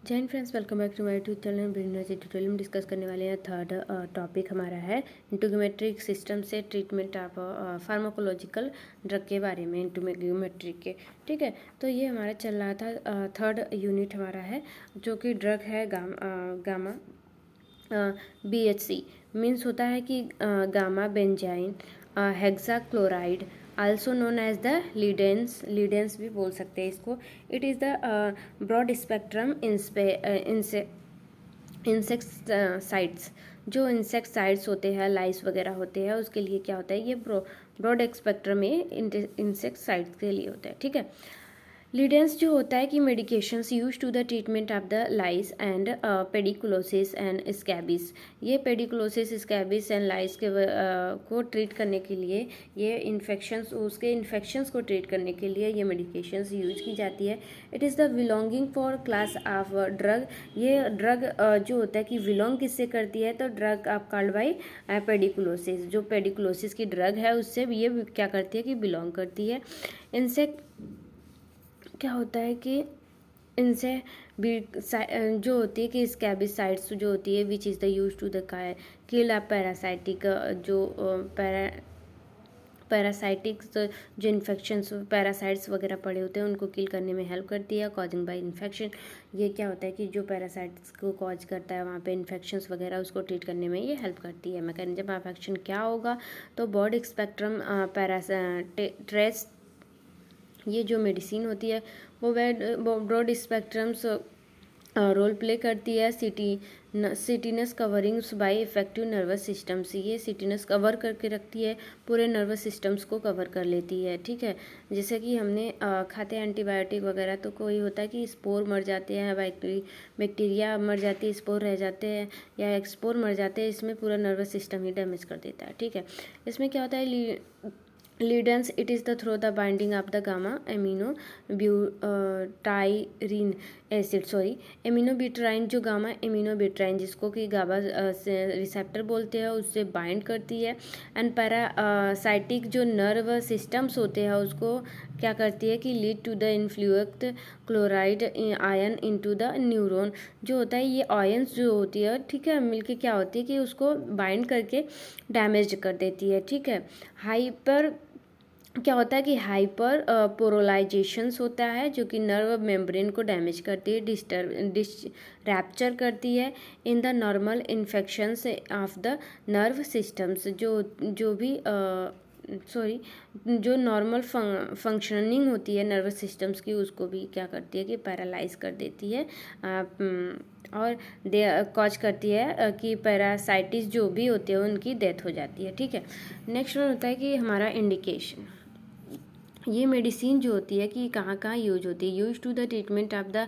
जय हिंद friends, welcome back to my YouTube channel Brainergy tutorial में डिस्कस करने वाले हैं। थर्ड टॉपिक हमारा है इंटीग्यूमेट्रिक सिस्टम से ट्रीटमेंट ऑफ फार्माकोलॉजिकल ड्रग के बारे में, इंटीग्यूमेट्रिक के। ठीक है, तो ये हमारा चल रहा था, थर्ड यूनिट हमारा है जो कि ड्रग है गामा BHC मीन्स होता है कि gamma benzene hexachloride, also known as the lindane भी बोल सकते हैं इसको। It is the broad spectrum insecticides. जो इंसेक्टसाइड्स होते हैं, लाइस वगैरह होते हैं, उसके लिए क्या होता है, ये ब्रॉड स्पेक्ट्रम में इंसेक्टसाइड्स के लिए होता है। ठीक है, लीडेंस जो होता है कि medications use to the treatment of the lice and pediculosis and scabies. ये पेडिकुलोसिस, स्कैबिस एंड लाइस के को ट्रीट करने के लिए, ये इन्फेक्शंस को ट्रीट करने के लिए ये मेडिकेशंस यूज की जाती है। It is the belonging for class of drug. ये ड्रग जो होता है कि बिलोंग किससे करती है, तो ड्रग आप कॉल्ड बाई पेडिकुलोसिस। जो पेडिकुलोसिस की ड्रग है उससे ये क्या करती है कि बिलोंग करती है। इनसे क्या होता है कि इनसे जो होती है कि स्कैबिसाइड्स जो होती है, which is the use to the kill of parasitic, जो पैरासाइटिक्स जो इन्फेक्शंस पैरासाइट्स वगैरह पड़े होते हैं उनको किल करने में हेल्प करती है। कॉजिंग बाय इन्फेक्शन, ये क्या होता है कि जो पैरासाइट्स को कॉज करता है वहाँ पे इन्फेक्शंस वगैरह, उसको ट्रीट करने में ये हेल्प करती है। मैकेनिज्म ऑफ एक्शन क्या होगा, तो ब्रॉड स्पेक्ट्रम ट्रेस, ये जो मेडिसिन होती है वो ब्रॉड स्पेक्ट्रम्स रोल प्ले करती है। Cutaneous coverings by effective nervous systems. ये सिटीनस कवर करके रखती है, पूरे नर्वस सिस्टम्स को कवर कर लेती है। ठीक है, जैसे कि हमने खाते हैं एंटीबायोटिक वगैरह, तो कोई होता है कि स्पोर मर जाते हैं, बैक्टीरिया मर जाती है, स्पोर रह जाते हैं या एक्सपोर मर जाते हैं, इसमें पूरा नर्वस सिस्टम ही डैमेज कर देता है। ठीक है, इसमें क्या होता है, lindane, it is the through the binding of the gamma amino butyric acid, amino butyric, जो गामा एमिनो ब्यूटाराइन जिसको कि गाबा रिसेप्टर बोलते हैं, उससे बाइंड करती है। एंड पैरासाइटिक जो नर्व सिस्टम्स होते हैं उसको क्या करती है कि lead to the influx chloride ion into the neuron. जो होता है ये आयन्स जो होती है, ठीक है, मिलके क्या होती है कि उसको बाइंड करके डैमेज कर देती है। ठीक है, क्या होता है कि हाइपर पोरोलाइजेशंस होता है जो कि नर्व मेम्ब्रेन को डैमेज करती है, रैप्चर करती है in the normal infections of the nerve systems. जो नॉर्मल फंक्शनिंग होती है नर्वस सिस्टम्स की, उसको भी क्या करती है कि पैरालाइज कर देती है और कॉज करती है कि पैरासाइटिस जो भी होते हैं उनकी डेथ हो जाती है। ठीक है, नेक्स्ट वन होता है कि हमारा इंडिकेशन। ये मेडिसिन जो होती है कि कहाँ कहाँ यूज होती है, use to the treatment of the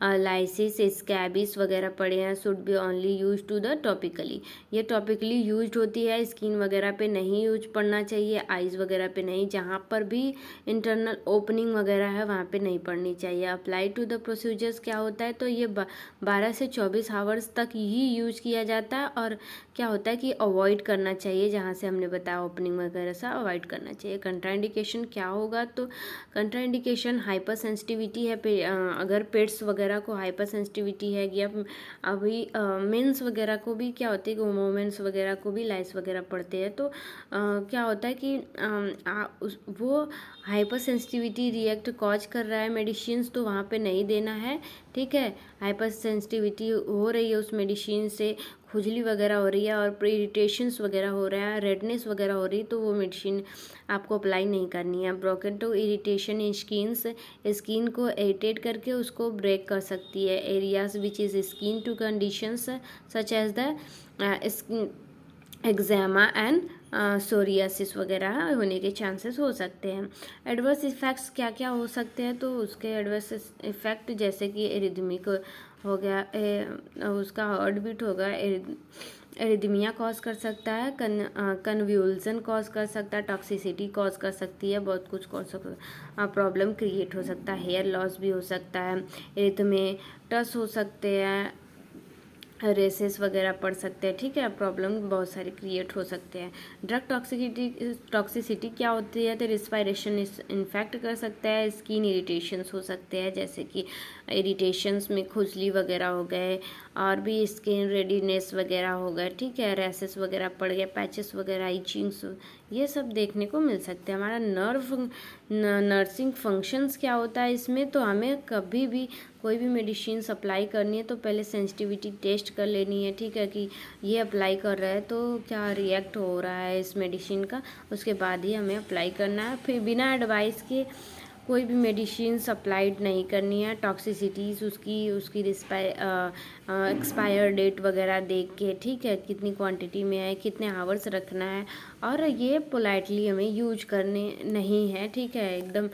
lysis, scabies वगैरह पड़े हैं, should be only use to the topically. ये टॉपिकली यूज होती है, स्किन वगैरह पे नहीं यूज पड़ना चाहिए, आइज़ वगैरह पे नहीं, जहाँ पर भी इंटरनल ओपनिंग वगैरह है वहाँ पे नहीं पड़नी चाहिए। अप्लाई टू द प्रोसीजर्स क्या होता है, तो ये 12 से 24 आवर्स तक ही यूज किया जाता है। और क्या होता है कि अवॉइड करना चाहिए, जहाँ से हमने बताया ओपनिंग वगैरह सा अवॉइड करना चाहिए। कंट्राइंडिकेशन क्या होगा, तो कंट्राइंडिकेशन हाइपर सेंसिटिविटी है, अगर पेट्स वगैरह को हाइपर सेंसिटिविटी है, या अभी मेंस वगैरह को भी क्या होता है कि वोमेंस वगैरह को भी लाइस वगैरह पड़ते हैं, तो क्या होता है कि वो हाइपर सेंसिटिविटी रिएक्ट कॉज कर रहा है मेडिसिन्स, तो वहाँ पे नहीं देना है। ठीक है, हाइपर सेंसिटिविटी हो रही है उस मेडिसिन से, खुजली वगैरह हो रही है और इरिटेशंस वगैरह हो रहा है, रेडनेस वगैरह हो रही है, तो वो मेडिसिन आपको अप्लाई नहीं करनी है। Broken to irritation in skin को इरिटेट करके उसको ब्रेक कर सकती है। Areas which is skin to conditions such as the eczema and psoriasis वगैरह होने के चांसेस हो सकते हैं। एडवर्स इफ़ेक्ट्स क्या क्या हो सकते हैं, तो उसके एडवर्स इफ़ेक्ट जैसे कि एरिथमिक हो गया, उसका हार्ट बीट होगा, एरिथमिया कॉज कर सकता है, कन्व्यूल्सन कॉज कर सकता है, टॉक्सिसिटी कॉज कर सकती है, बहुत कुछ कॉज प्रॉब्लम क्रिएट हो सकता है, हेयर लॉस भी हो सकता है, एरिथमेटस हो सकते हैं, रेसेस वगैरह पड़ सकते हैं, ठीक है, प्रॉब्लम बहुत सारे क्रिएट हो सकते हैं। ड्रग टॉक्सिसिटी क्या होती है? तो रिस्पायरेशन इन्फेक्ट कर सकता है, स्किन इरिटेशंस हो सकते हैं, जैसे कि इरिटेशंस में खुजली वगैरह हो गए, और भी स्किन रेडीनेस वगैरह हो गए, ठीक है, रैसेस वगैरह पड़ गए, पैचेस वगैरह, इचिंग्स, ये सब देखने को मिल सकते हैं। हमारा नर्सिंग फंक्शंस क्या होता है इसमें? तो हमें कभी भी कोई भी मेडिसिन अप्लाई करनी है तो पहले सेंसिटिविटी टेस्ट कर लेनी है, ठीक है, कि ये अप्लाई कर रहा है तो क्या रिएक्ट हो रहा है इस मेडिसिन का, उसके बाद ही हमें अप्लाई करना है। फिर बिना एडवाइस के कोई भी मेडिसिन अप्लाइड नहीं करनी है। टॉक्सिसिटीज़ उसकी एक्सपायर डेट वगैरह देख के, ठीक है, कितनी क्वांटिटी में है, कितने आवर्स रखना है, और ये पोलाइटली हमें यूज करने नहीं है, ठीक है, एकदम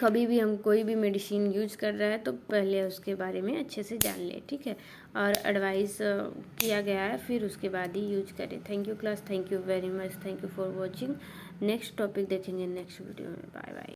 कभी भी हम कोई भी मेडिसिन यूज कर रहे हैं तो पहले उसके बारे में अच्छे से जान लें, ठीक है, और एडवाइस किया गया है फिर उसके बाद ही यूज करें। Thank you class, thank you very much, thank you for watching. Next topic देखेंगे नेक्स्ट वीडियो में। Bye bye.